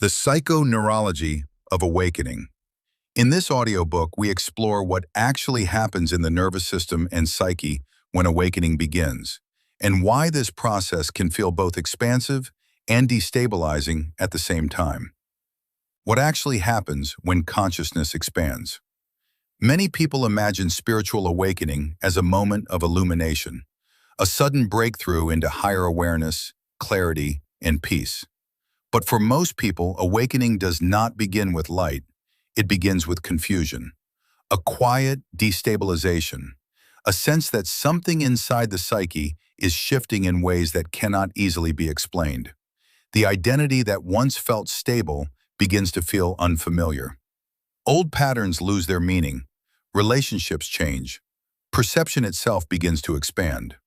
The Psychoneurology of Awakening. In this audiobook, we explore what actually happens in the nervous system and psyche when awakening begins, and why this process can feel both expansive and destabilizing at the same time. What actually happens when consciousness expands? Many people imagine spiritual awakening as a moment of illumination, a sudden breakthrough into higher awareness, clarity, and peace. But for most people, awakening does not begin with light. It begins with confusion, a quiet destabilization, a sense that something inside the psyche is shifting in ways that cannot easily be explained. The identity that once felt stable begins to feel unfamiliar. Old patterns lose their meaning, relationships change, perception itself begins to expand.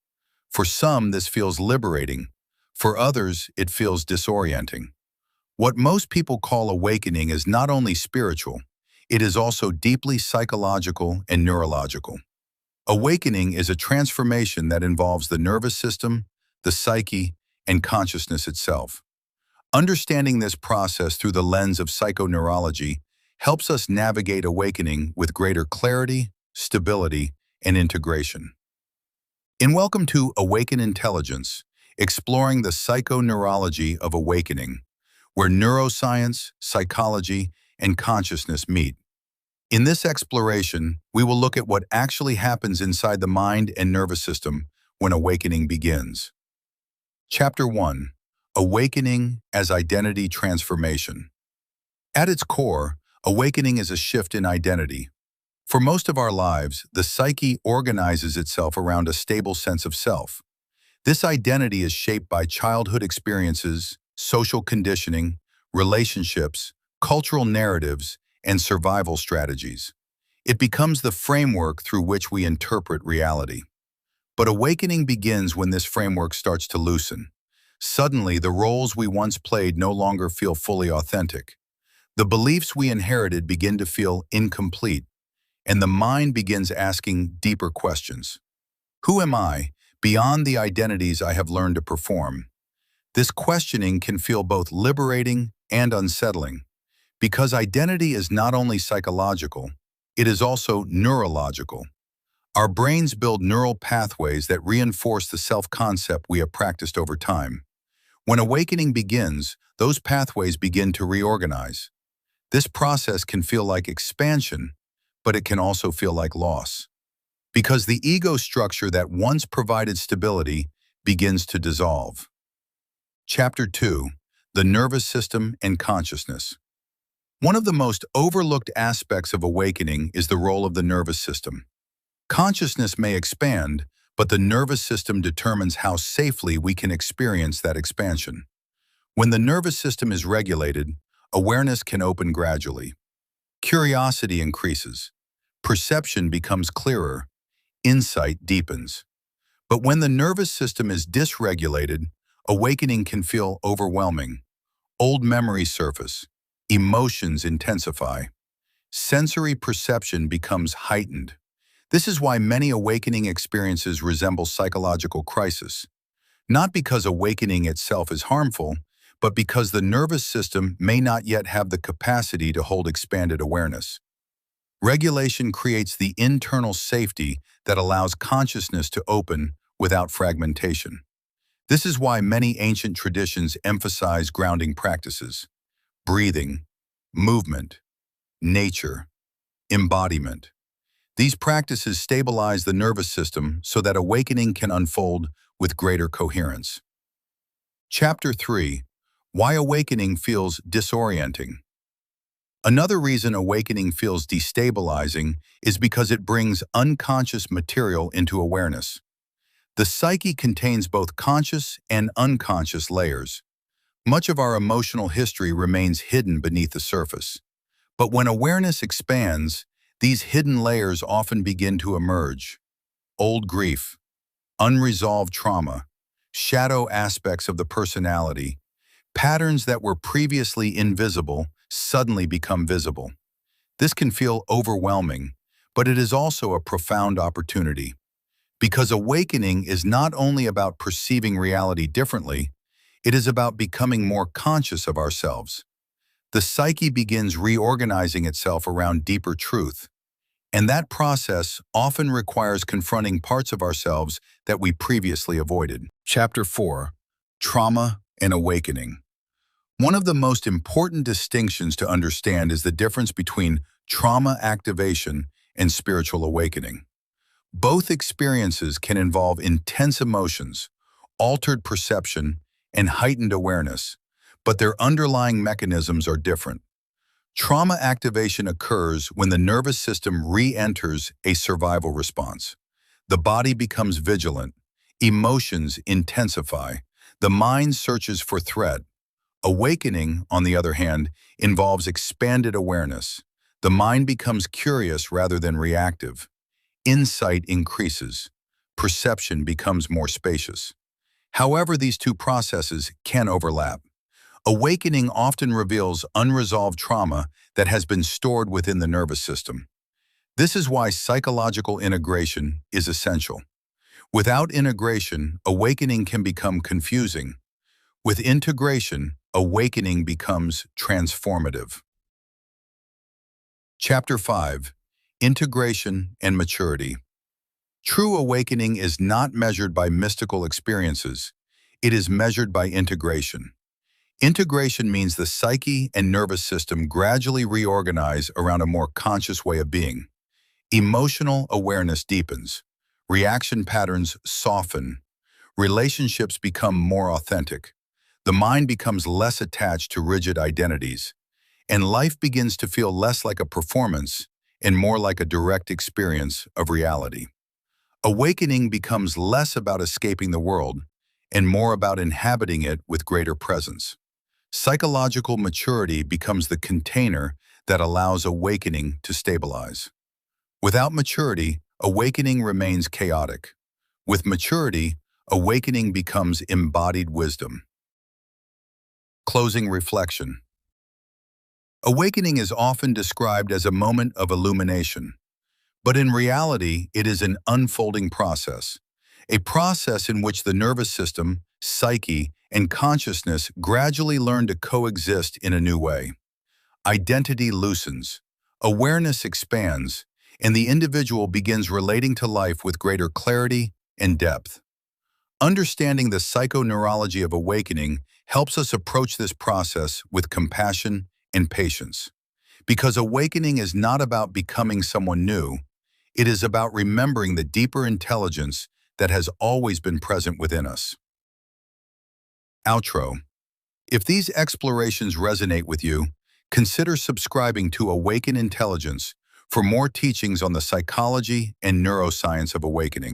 For some, this feels liberating. For others, it feels disorienting. What most people call awakening is not only spiritual, it is also deeply psychological and neurological. Awakening is a transformation that involves the nervous system, the psyche, and consciousness itself. Understanding this process through the lens of psychoneurology helps us navigate awakening with greater clarity, stability, and integration. Welcome to Awaken Intelligence, exploring the psychoneurology of awakening, where neuroscience, psychology, and consciousness meet. In this exploration, we will look at what actually happens inside the mind and nervous system when awakening begins. Chapter 1. Awakening as Identity Transformation. At its core, awakening is a shift in identity. For most of our lives, the psyche organizes itself around a stable sense of self. This identity is shaped by childhood experiences, social conditioning, relationships, cultural narratives, and survival strategies. It becomes the framework through which we interpret reality. But awakening begins when this framework starts to loosen. Suddenly, the roles we once played no longer feel fully authentic. The beliefs we inherited begin to feel incomplete, and the mind begins asking deeper questions. Who am I, beyond the identities I have learned to perform? This questioning can feel both liberating and unsettling, because identity is not only psychological, it is also neurological. Our brains build neural pathways that reinforce the self-concept we have practiced over time. When awakening begins, those pathways begin to reorganize. This process can feel like expansion, but it can also feel like loss, because the ego structure that once provided stability begins to dissolve. Chapter 2. The Nervous System and Consciousness. One of the most overlooked aspects of awakening is the role of the nervous system. Consciousness may expand, but the nervous system determines how safely we can experience that expansion. When the nervous system is regulated, awareness can open gradually. Curiosity increases. Perception becomes clearer. Insight deepens. But when the nervous system is dysregulated, awakening can feel overwhelming. Old memories surface. Emotions intensify. Sensory perception becomes heightened. This is why many awakening experiences resemble psychological crisis. Not because awakening itself is harmful, but because the nervous system may not yet have the capacity to hold expanded awareness. Regulation creates the internal safety that allows consciousness to open without fragmentation. This is why many ancient traditions emphasize grounding practices: breathing, movement, nature, embodiment. These practices stabilize the nervous system so that awakening can unfold with greater coherence. Chapter 3. Why awakening feels disorienting. Another reason awakening feels destabilizing is because it brings unconscious material into awareness. The psyche contains both conscious and unconscious layers. Much of our emotional history remains hidden beneath the surface. But when awareness expands, these hidden layers often begin to emerge. Old grief, unresolved trauma, shadow aspects of the personality, patterns that were previously invisible suddenly become visible. This can feel overwhelming, but it is also a profound opportunity. Because awakening is not only about perceiving reality differently, it is about becoming more conscious of ourselves. the psyche begins reorganizing itself around deeper truth. And that process often requires confronting parts of ourselves that we previously avoided. Chapter 4: Trauma and Awakening. One of the most important distinctions to understand is the difference between trauma activation and spiritual awakening. Both experiences can involve intense emotions, altered perception, and heightened awareness, but their underlying mechanisms are different. Trauma activation occurs when the nervous system re-enters a survival response. The body becomes vigilant, emotions intensify, the mind searches for threat. Awakening, on the other hand, involves expanded awareness. The mind becomes curious rather than reactive. Insight increases. Perception becomes more spacious. However, these two processes can overlap. Awakening often reveals unresolved trauma that has been stored within the nervous system. This is why psychological integration is essential. Without integration, awakening can become confusing. With integration, awakening becomes transformative. Chapter 5: Integration and Maturity. True awakening is not measured by mystical experiences. It is measured by integration. Integration means the psyche and nervous system gradually reorganize around a more conscious way of being. Emotional awareness deepens. Reaction patterns soften. Relationships become more authentic. The mind becomes less attached to rigid identities. And life begins to feel less like a performance and more like a direct experience of reality. Awakening becomes less about escaping the world and more about inhabiting it with greater presence. Psychological maturity becomes the container that allows awakening to stabilize. Without maturity, awakening remains chaotic. With maturity, awakening becomes embodied wisdom. Closing reflection. Awakening is often described as a moment of illumination, but in reality, it is an unfolding process, a process in which the nervous system, psyche, and consciousness gradually learn to coexist in a new way. Identity loosens, awareness expands, and the individual begins relating to life with greater clarity and depth. Understanding the psychoneurology of awakening helps us approach this process with compassion and patience. Because awakening is not about becoming someone new, it is about remembering the deeper intelligence that has always been present within us. Outro. If these explorations resonate with you, consider subscribing to Awaken Intelligence for more teachings on the psychology and neuroscience of awakening.